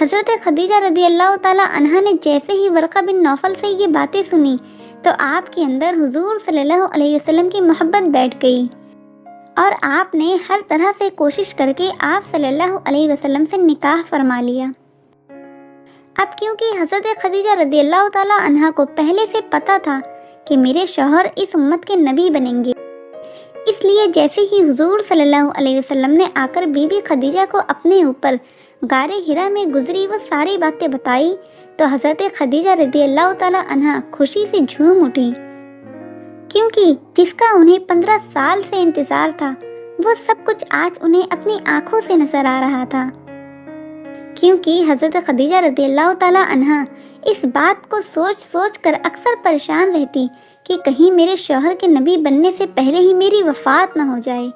حضرت خدیجہ رضی اللہ تعالیٰ عنہا نے جیسے ہی ورقہ بن نوفل سے یہ باتیں سنی تو آپ کے اندر حضور صلی اللہ علیہ وسلم کی محبت بیٹھ گئی، اور آپ نے ہر طرح سے کوشش کر کے آپ صلی اللہ علیہ وسلم سے نکاح فرما لیا۔ اب کیونکہ حضرت خدیجہ رضی اللہ تعالیٰ عنہا کو پہلے سے پتہ تھا کہ میرے شوہر اس امت کے نبی بنیں گے، اس لیے جیسے ہی حضور صلی اللہ علیہ وسلم نے آ کر بی بی خدیجہ کو اپنے اوپر غار حرا میں گزری وہ ساری باتیں بتائی تو حضرت خدیجہ رضی اللہ تعالیٰ عنہا خوشی سے جھوم اٹھی، کیونکہ جس کا انہیں 15 سال سے انتظار تھا وہ سب کچھ آج انہیں اپنی آنکھوں سے نظر آ رہا تھا۔ کیونکہ حضرت خدیجہ رضی اللہ تعالیٰ عنہا اس بات کو سوچ کر اکثر پریشان رہتی کہ کہیں میرے شوہر کے نبی بننے سے پہلے ہی میری وفات نہ ہو جائے،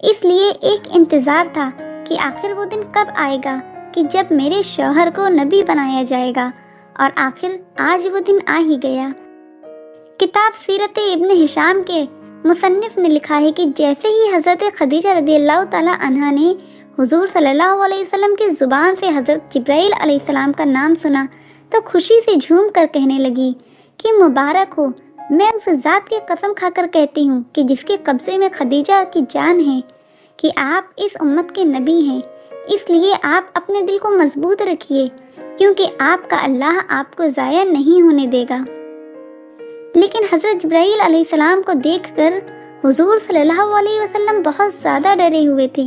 اس لیے ایک انتظار تھا کہ آخر وہ دن کب آئے گا کہ جب میرے شوہر کو نبی بنایا جائے گا، اور آخر آج وہ دن آ ہی گیا۔ کتاب سیرت ابن ہشام کے مصنف نے لکھا ہے کہ جیسے ہی حضرت خدیجہ رضی اللہ تعالیٰ عنہا نے حضور صلی اللہ علیہ وسلم کی زبان سے حضرت جبرائیل علیہ السلام کا نام سنا تو خوشی سے جھوم کر کہنے لگی کہ مبارک ہو، میں اس ذات کی قسم کھا کر کہتی ہوں کہ جس کے قبضے میں خدیجہ کی جان ہے کہ آپ اس امت کے نبی ہیں، اس لیے آپ اپنے دل کو مضبوط رکھیے، کیونکہ آپ کا اللہ آپ کو ضائع نہیں ہونے دے گا۔ لیکن حضرت جبرائیل علیہ السلام کو دیکھ کر حضور صلی اللہ علیہ وسلم بہت زیادہ ڈرے ہوئے تھے،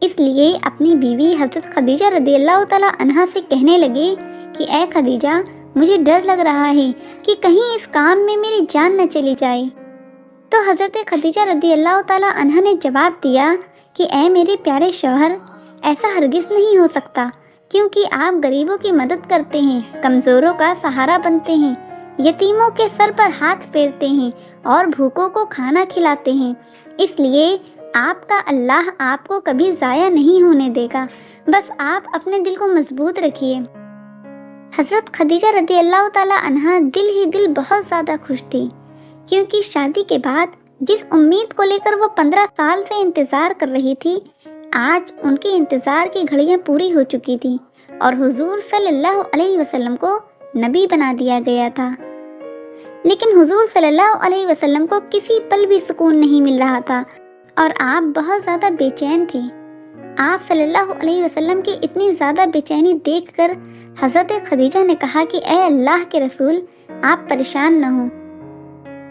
اس لیے اپنی بیوی حضرت خدیجہ رضی اللہ تعالیٰ عنہا سے کہنے لگے کہ اے خدیجہ، مجھے ڈر لگ رہا ہے کہ کہیں اس کام میں میری جان نہ چلی جائے۔ تو حضرت خدیجہ رضی اللہ تعالیٰ عنہا نے جواب دیا کہ اے میرے پیارے شوہر، ایسا ہرگز نہیں ہو سکتا، کیونکہ آپ غریبوں کی مدد کرتے ہیں، کمزوروں کا سہارا بنتے ہیں، یتیموں کے سر پر ہاتھ پھیرتے ہیں اور بھوکوں کو کھانا کھلاتے ہیں، اس لیے آپ کا اللہ آپ کو کبھی ضائع نہیں ہونے دے گا، بس آپ اپنے دل کو مضبوط رکھیے۔ حضرت خدیجہ رضی اللہ تعالیٰ عنہا دل ہی دل بہت زیادہ خوش تھی، کیونکہ شادی کے بعد جس امید کو لے کر وہ 15 سال سے انتظار کر رہی تھی، آج ان کے انتظار کی گھڑیاں پوری ہو چکی تھی اور حضور صلی اللہ علیہ وسلم کو نبی بنا دیا گیا تھا۔ لیکن حضور صلی اللہ علیہ وسلم کو کسی پل بھی سکون نہیں مل رہا تھا اور آپ بہت زیادہ بے چین تھے۔ آپ صلی اللہ علیہ وسلم کی اتنی زیادہ بے چینی دیکھ کر حضرت خدیجہ نے کہا کہ اے اللہ کے رسول، آپ پریشان نہ ہوں،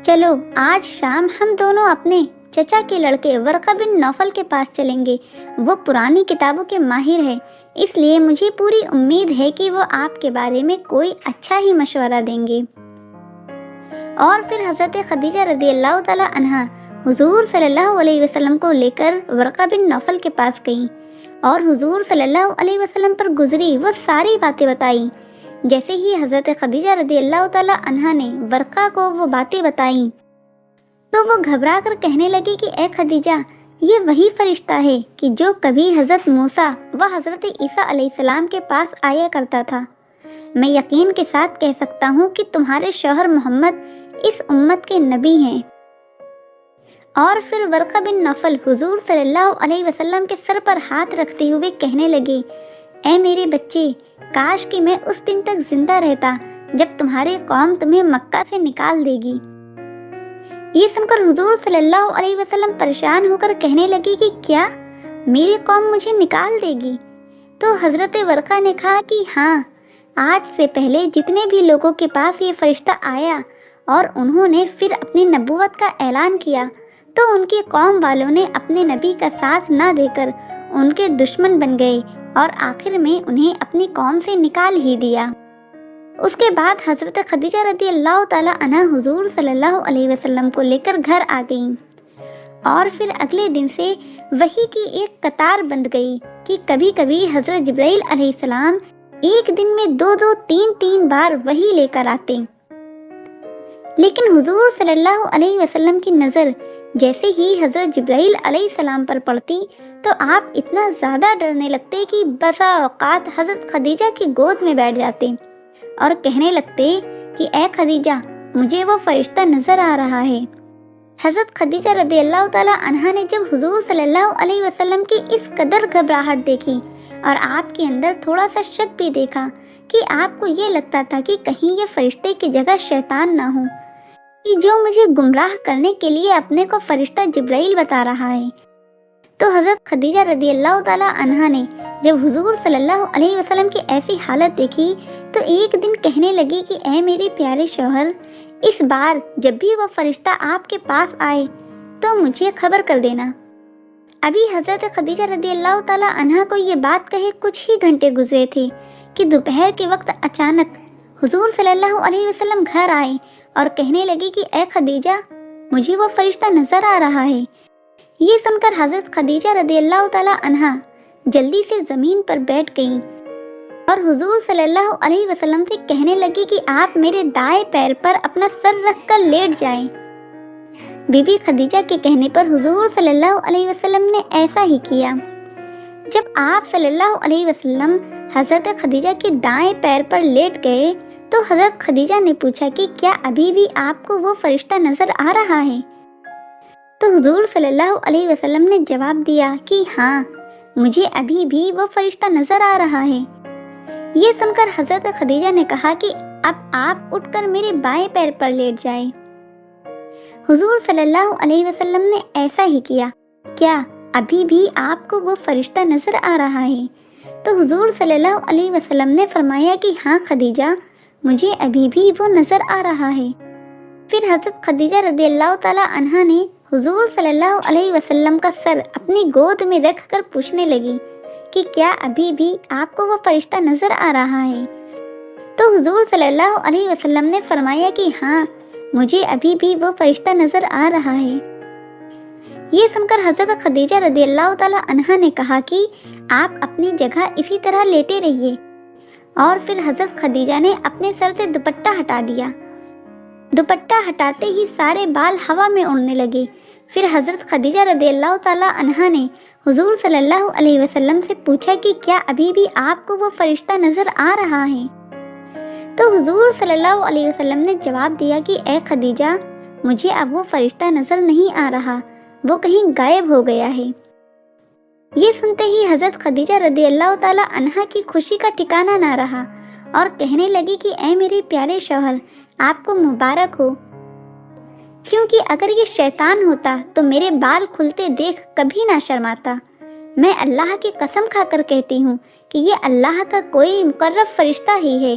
چلو آج شام ہم دونوں اپنے چچا کے لڑکے ورقہ بن نوفل کے پاس چلیں گے، وہ پرانی کتابوں کے ماہر ہے، اس لیے مجھے پوری امید ہے کہ وہ آپ کے بارے میں کوئی اچھا ہی مشورہ دیں گے۔ اور پھر حضرت خدیجہ رضی اللہ تعالیٰ عنہا حضور صلی اللہ علیہ وسلم کو لے کر ورقہ بن نوفل کے پاس گئیں اور حضور صلی اللہ علیہ وسلم پر گزری وہ ساری باتیں بتائیں۔ جیسے ہی حضرت خدیجہ رضی اللہ تعالیٰ عنہا نے ورقہ کو وہ باتیں بتائیں تو وہ گھبرا کر کہنے لگی کہ اے خدیجہ، یہ وہی فرشتہ ہے کہ جو کبھی حضرت موسیٰ و حضرت عیسیٰ علیہ السلام کے پاس آیا کرتا تھا۔ میں یقین کے ساتھ کہہ سکتا ہوں کہ تمہارے شوہر محمد اس امت کے نبی ہیں۔ اور پھر ورقہ بن نوفل حضور صلی اللہ علیہ وسلم کے سر پر ہاتھ رکھتے ہوئے کہنے لگے، اے میرے بچے، کاش کہ میں اس دن تک زندہ رہتا جب تمہاری قوم تمہیں مکہ سے نکال دے گی۔ یہ سن کر حضور صلی اللہ علیہ وسلم پریشان ہو کر کہنے لگی کہ کیا میری قوم مجھے نکال دے گی؟ تو حضرت ورقہ نے کہا کہ ہاں، آج سے پہلے جتنے بھی لوگوں کے پاس یہ فرشتہ آیا اور انہوں نے پھر اپنی نبوت کا اعلان کیا تو ان کی قوم والوں نے اپنے نبی کا ساتھ نہ دے کر ان کے دشمن بن گئے اور آخر میں انہیں اپنی قوم سے نکال ہی دیا۔ اس کے بعد حضرت خدیجہ رضی اللہ تعالیٰ عنہا حضور صلی اللہ علیہ وسلم کو لے کر گھر آ گئیں، اور پھر اگلے دن سے وحی کی ایک قطار بند گئی کہ کبھی کبھی حضرت جبرائیل علیہ السلام ایک دن میں 2 3 بار وحی لے کر آتے۔ لیکن حضور صلی اللہ علیہ وسلم کی نظر جیسے ہی حضرت جبرائیل علیہ السلام پر پڑتی تو آپ اتنا زیادہ ڈرنے لگتے کہ بسا اوقات حضرت خدیجہ کی گود میں بیٹھ جاتے اور کہنے لگتے کہ اے خدیجہ، مجھے وہ فرشتہ نظر آ رہا ہے۔ حضرت خدیجہ رضی اللہ تعالیٰ عنہا نے جب حضور صلی اللہ علیہ وسلم کی اس قدر گھبراہٹ دیکھی اور آپ کے اندر تھوڑا سا شک بھی دیکھا کہ آپ کو یہ لگتا تھا کہ کہیں یہ فرشتے کی جگہ شیطان نہ ہو کہ جو مجھے گمراہ کرنے کے لیے اپنے کو فرشتہ جبرائیل بتا رہا ہے۔ تو حضرت خدیجہ رضی اللہ تعالیٰ عنہا نے جب حضور صلی اللہ علیہ وسلم کی ایسی حالت دیکھی تو ایک دن کہنے لگی کہ اے میرے پیارے شوہر، اس بار جب بھی وہ فرشتہ آپ کے پاس آئے تو مجھے خبر کر دینا۔ ابھی حضرت خدیجہ رضی اللہ تعالیٰ عنہا کو یہ بات کہے کچھ ہی گھنٹے گزرے تھے کہ دوپہر کے وقت اچانک حضور صلی اللہ علیہ وسلم گھر آئے اور کہنے لگے کہ اے خدیجہ، مجھے وہ فرشتہ نظر آ رہا ہے۔ یہ سن کر حضرت خدیجہ رضی اللہ تعالیٰ عنہا جلدی سے زمین پر بیٹھ گئیں اور حضور صلی اللہ علیہ وسلم سے کہنے لگی کہ آپ میرے دائیں پیر پر اپنا سر رکھ کر لیٹ جائیں۔ بی بی خدیجہ کے کہنے پر حضور صلی اللہ علیہ وسلم نے ایسا ہی کیا۔ جب آپ صلی اللہ علیہ وسلم حضرت خدیجہ کے دائیں پیر پر لیٹ گئے تو حضرت خدیجہ نے پوچھا کہ کیا ابھی بھی آپ کو وہ فرشتہ نظر آ رہا ہے؟ تو حضور صلی اللہ علیہ وسلم نے جواب دیا کہ ہاں، مجھے ابھی بھی وہ فرشتہ نظر آ رہا ہے۔ یہ سن کر حضرت خدیجہ نے کہا کہ اب آپ اٹھ کر میرے بائیں پیر پر لیٹ جائیں۔ حضور صلی اللہ علیہ وسلم نے ایسا ہی کیا۔ کیا ابھی بھی آپ کو وہ فرشتہ نظر آ رہا ہے؟ تو حضور صلی اللہ علیہ وسلم نے فرمایا کہ ہاں خدیجہ، مجھے ابھی بھی وہ نظر آ رہا ہے۔ پھر حضرت خدیجہ رضی اللہ تعالیٰ عنہا نے حضور صلی اللہ علیہ وسلم کا سر اپنی گود میں رکھ کر پوچھنے لگی کہ کیا ابھی بھی آپ کو وہ فرشتہ نظر آ رہا ہے؟ تو حضور صلی اللہ علیہ وسلم نے فرمایا کہ ہاں، مجھے ابھی بھی وہ فرشتہ نظر آ رہا ہے۔ یہ سن کر حضرت خدیجہ رضی اللہ تعالیٰ عنہا نے کہا کہ آپ اپنی جگہ اسی طرح لیٹے رہیے، اور پھر حضرت خدیجہ نے اپنے سر سے دوپٹہ ہٹا دیا۔ دوپٹہ ہٹاتے ہی سارے بال ہوا میں اڑنے لگے۔ پھر حضرت خدیجہ رضی اللہ تعالیٰ عنہا نے حضور صلی اللہ علیہ وسلم سے پوچھا کہ کیا ابھی بھی آپ کو وہ فرشتہ نظر آ رہا ہے؟ تو حضور صلی اللہ علیہ وسلم نے جواب دیا کہ اے خدیجہ، مجھے اب وہ فرشتہ نظر نہیں آ رہا، وہ کہیں غائب ہو گیا ہے۔ یہ سنتے ہی حضرت خدیجہ رضی اللہ تعالیٰ عنہا کی خوشی کا ٹھکانہ نہ رہا اور کہنے لگی کہ اے میرے پیارے شوہر، آپ کو مبارک ہو، کیونکہ اگر یہ شیطان ہوتا تو میرے بال کھلتے دیکھ کبھی نہ شرماتا۔ میں اللہ کی قسم کھا کر کہتی ہوں کہ یہ اللہ کا کوئی مقرب فرشتہ ہی ہے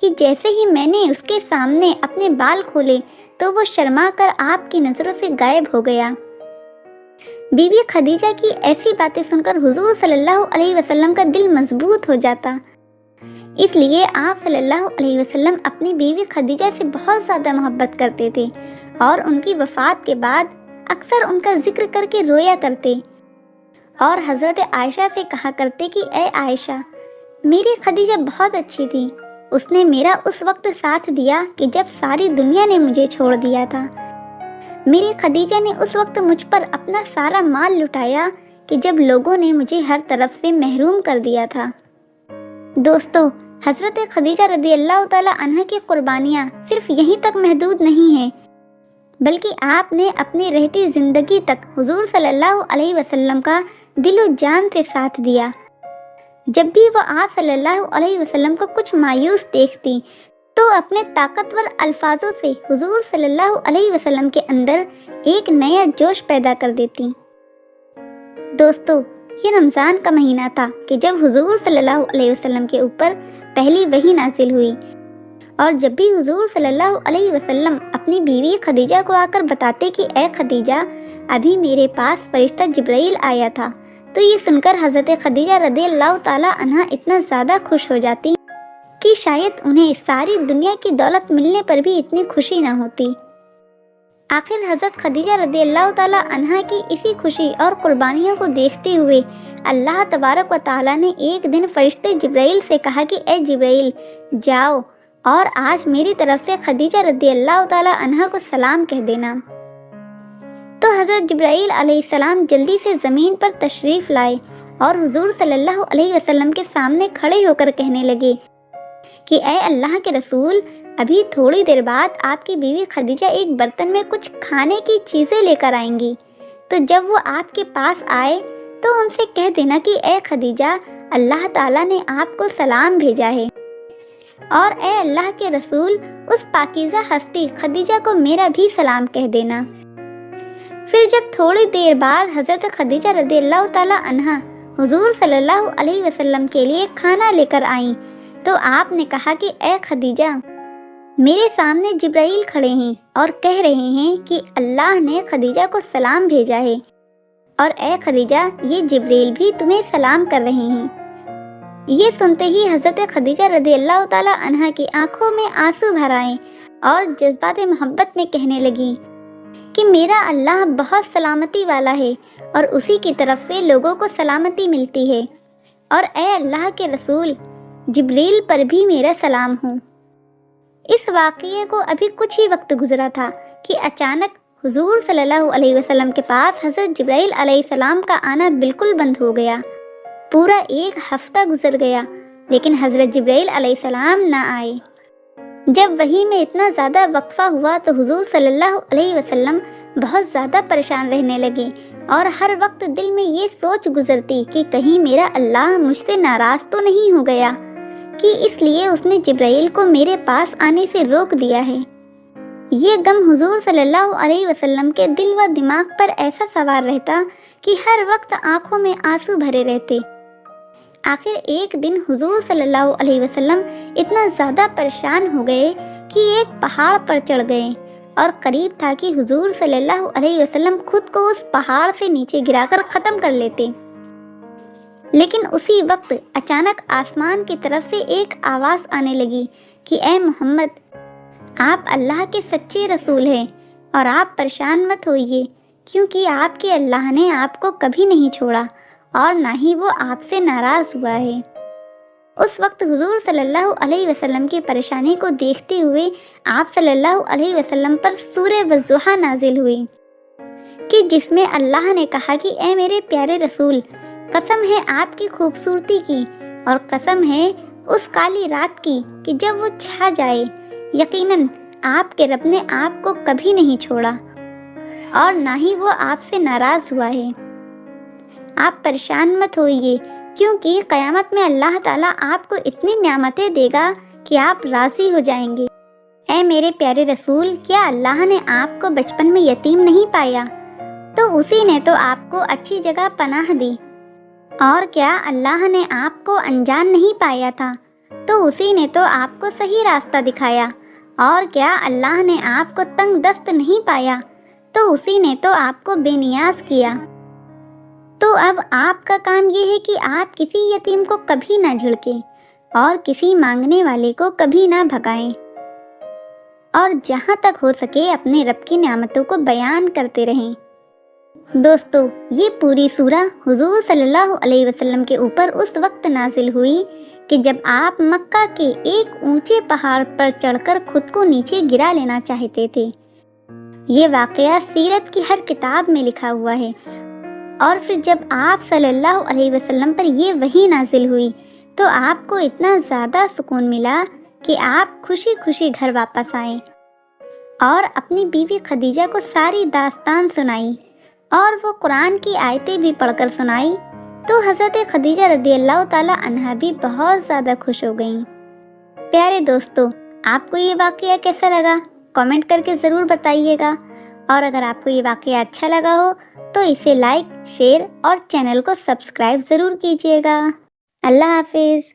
کہ جیسے ہی میں نے اس کے سامنے اپنے بال کھولے تو وہ شرما کر آپ کی نظروں سے غائب ہو گیا۔ بی بی خدیجہ کی ایسی باتیں سن کر حضور صلی اللہ علیہ وسلم کا دل مضبوط ہو جاتا۔ اس لیے آپ صلی اللہ علیہ وسلم اپنی بیوی خدیجہ سے بہت زیادہ محبت کرتے تھے اور ان کی وفات کے بعد اکثر ان کا ذکر کر کے رویا کرتے اور حضرت عائشہ سے کہا کرتے کہ اے عائشہ، میری خدیجہ بہت اچھی تھی، اس نے میرا اس وقت ساتھ دیا کہ جب ساری دنیا نے مجھے چھوڑ دیا تھا۔ میری خدیجہ نے اس وقت مجھ پر اپنا سارا مال لٹایا کہ جب لوگوں نے مجھے ہر طرف سے محروم کر دیا تھا۔ دوستو، حضرت خدیجہ رضی اللہ تعالیٰ عنہ کی قربانیاں صرف یہیں تک محدود نہیں ہیں، بلکہ آپ نے اپنی رہتی زندگی تک حضور صلی اللہ علیہ وسلم کا دل و جان سے ساتھ دیا۔ جب بھی وہ آپ صلی اللہ علیہ وسلم کو کچھ مایوس دیکھتی تو اپنے طاقتور الفاظوں سے حضور صلی اللہ علیہ وسلم کے اندر ایک نیا جوش پیدا کر دیتی۔ دوستو، یہ رمضان کا مہینہ تھا کہ جب حضور صلی اللہ علیہ وسلم کے اوپر پہلی وحی نازل ہوئی، اور جب بھی حضور صلی اللہ علیہ وسلم اپنی بیوی خدیجہ کو آ کر بتاتے کہ اے خدیجہ، ابھی میرے پاس فرشتہ جبرائیل آیا تھا، تو یہ سن کر حضرت خدیجہ رضی اللہ تعالیٰ عنہا اتنا زیادہ خوش ہو جاتی کہ شاید انہیں ساری دنیا کی دولت ملنے پر بھی اتنی خوشی نہ ہوتی۔ آخر حضرت خدیجہ رضی اللہ تعالیٰ عنہا کی اسی خوشی اور قربانیوں کو دیکھتے ہوئے اللہ تبارک و تعالیٰ نے ایک دن فرشتے جبرائیل سے کہا کہ اے جبرائیل، جاؤ اور آج میری طرف سے خدیجہ رضی اللہ تعالیٰ عنہا کو سلام کہہ دینا۔ تو حضرت جبرائیل علیہ السلام جلدی سے زمین پر تشریف لائے اور حضور صلی اللہ علیہ وسلم کے سامنے کھڑے ہو کر کہنے لگے کہ اے اللہ کے رسول، ابھی تھوڑی دیر بعد آپ کی بیوی خدیجہ ایک برتن میں کچھ کھانے کی چیزیں لے کر آئیں گی، تو جب وہ آپ کے پاس آئے تو ان سے کہہ دینا کہ اے خدیجہ، اللہ تعالیٰ نے آپ کو سلام بھیجا ہے، اور اے اللہ کے رسول، اس پاکیزہ ہستی خدیجہ کو میرا بھی سلام کہہ دینا۔ پھر جب تھوڑی دیر بعد حضرت خدیجہ رضی اللہ تعالیٰ عنہا حضور صلی اللہ علیہ وسلم کے لیے کھانا لے کر آئیں تو آپ نے کہا کہ اے خدیجہ، میرے سامنے جبرائیل کھڑے ہیں اور کہہ رہے ہیں کہ اللہ نے خدیجہ کو سلام بھیجا ہے، اور اے خدیجہ، یہ جبرائیل بھی تمہیں سلام کر رہے ہیں۔ یہ سنتے ہی حضرت خدیجہ رضی اللہ تعالیٰ عنہا کی آنکھوں میں آنسو بھر آئے اور جذبات محبت میں کہنے لگی کہ میرا اللہ بہت سلامتی والا ہے اور اسی کی طرف سے لوگوں کو سلامتی ملتی ہے، اور اے اللہ کے رسول، جبریل پر بھی میرا سلام ہو۔ اس واقعے کو ابھی کچھ ہی وقت گزرا تھا کہ اچانک حضور صلی اللہ علیہ وسلم کے پاس حضرت جبرائیل علیہ السلام کا آنا بالکل بند ہو گیا۔ پورا ایک ہفتہ گزر گیا لیکن حضرت جبرائیل علیہ السلام نہ آئے۔ جب وحی میں اتنا زیادہ وقفہ ہوا تو حضور صلی اللہ علیہ وسلم بہت زیادہ پریشان رہنے لگے، اور ہر وقت دل میں یہ سوچ گزرتی کہ کہیں میرا اللہ مجھ سے ناراض تو نہیں ہو گیا کہ اس لیے اس نے جبرائیل کو میرے پاس آنے سے روک دیا ہے۔ یہ غم حضور صلی اللہ علیہ وسلم کے دل و دماغ پر ایسا سوار رہتا کہ ہر وقت آنکھوں میں آنسو بھرے رہتے۔ آخر ایک دن حضور صلی اللہ علیہ وسلم اتنا زیادہ پریشان ہو گئے کہ ایک پہاڑ پر چڑھ گئے، اور قریب تھا کہ حضور صلی اللہ علیہ وسلم خود کو اس پہاڑ سے نیچے گرا کر ختم کر لیتے۔ لیکن اسی وقت اچانک آسمان کی طرف سے ایک آواز آنے لگی کہ اے محمد، آپ اللہ کے سچے رسول ہیں اور آپ پریشان مت ہوئیے، کیونکہ آپ کے اللہ نے آپ کو کبھی نہیں چھوڑا اور نہ ہی وہ آپ سے ناراض ہوا ہے۔ اس وقت حضور صلی اللہ علیہ وسلم کی پریشانی کو دیکھتے ہوئے آپ صلی اللہ علیہ وسلم پر سورہ والضحیٰ نازل ہوئی کہ جس میں اللہ نے کہا کہ اے میرے پیارے رسول، قسم ہے آپ کی خوبصورتی کی، اور قسم ہے اس کالی رات کی کہ جب وہ چھا جائے، یقیناً آپ کے رب نے آپ کو کبھی نہیں چھوڑا اور نہ ہی وہ آپ سے ناراض ہوا ہے۔ آپ پریشان مت ہوئیے، کیونکہ قیامت میں اللہ تعالیٰ آپ کو اتنی نعمتیں دے گا کہ آپ راضی ہو جائیں گے۔ اے میرے پیارے رسول، کیا اللہ نے آپ کو بچپن میں یتیم نہیں پایا تو اسی نے تو آپ کو اچھی جگہ پناہ دی، اور کیا اللہ نے آپ کو انجان نہیں پایا تھا تو اسی نے تو آپ کو صحیح راستہ دکھایا، اور کیا اللہ نے آپ کو تنگ دست نہیں پایا تو اسی نے تو آپ کو بے نیاز کیا۔ تو اب آپ کا کام یہ ہے کہ آپ کسی یتیم کو کبھی نہ جھڑکیں اور کسی مانگنے والے کو کبھی نہ بھگائیں، اور جہاں تک ہو سکے اپنے رب کی نعمتوں کو بیان کرتے رہیں۔ دوستو، یہ پوری سورہ حضور صلی اللہ علیہ وسلم کے اوپر اس وقت نازل ہوئی کہ جب آپ مکہ کے ایک اونچے پہاڑ پر چڑھ کر خود کو نیچے گرا لینا چاہتے تھے۔ یہ واقعہ سیرت کی ہر کتاب میں لکھا ہوا ہے، اور پھر جب آپ صلی اللہ علیہ وسلم پر یہ وحی نازل ہوئی تو آپ کو اتنا زیادہ سکون ملا کہ آپ خوشی خوشی گھر واپس آئیں اور اپنی بیوی خدیجہ کو ساری داستان سنائی، اور وہ قرآن کی آیتیں بھی پڑھ کر سنائی تو حضرت خدیجہ رضی اللہ تعالی عنہا بھی بہت زیادہ خوش ہو گئیں۔ پیارے دوستو، آپ کو یہ واقعہ کیسا لگا؟ کامنٹ کر کے ضرور بتائیے گا، اور اگر آپ کو یہ واقعہ اچھا لگا ہو تو اسے لائک، شیئر اور چینل کو سبسکرائب ضرور کیجیے گا۔ اللہ حافظ۔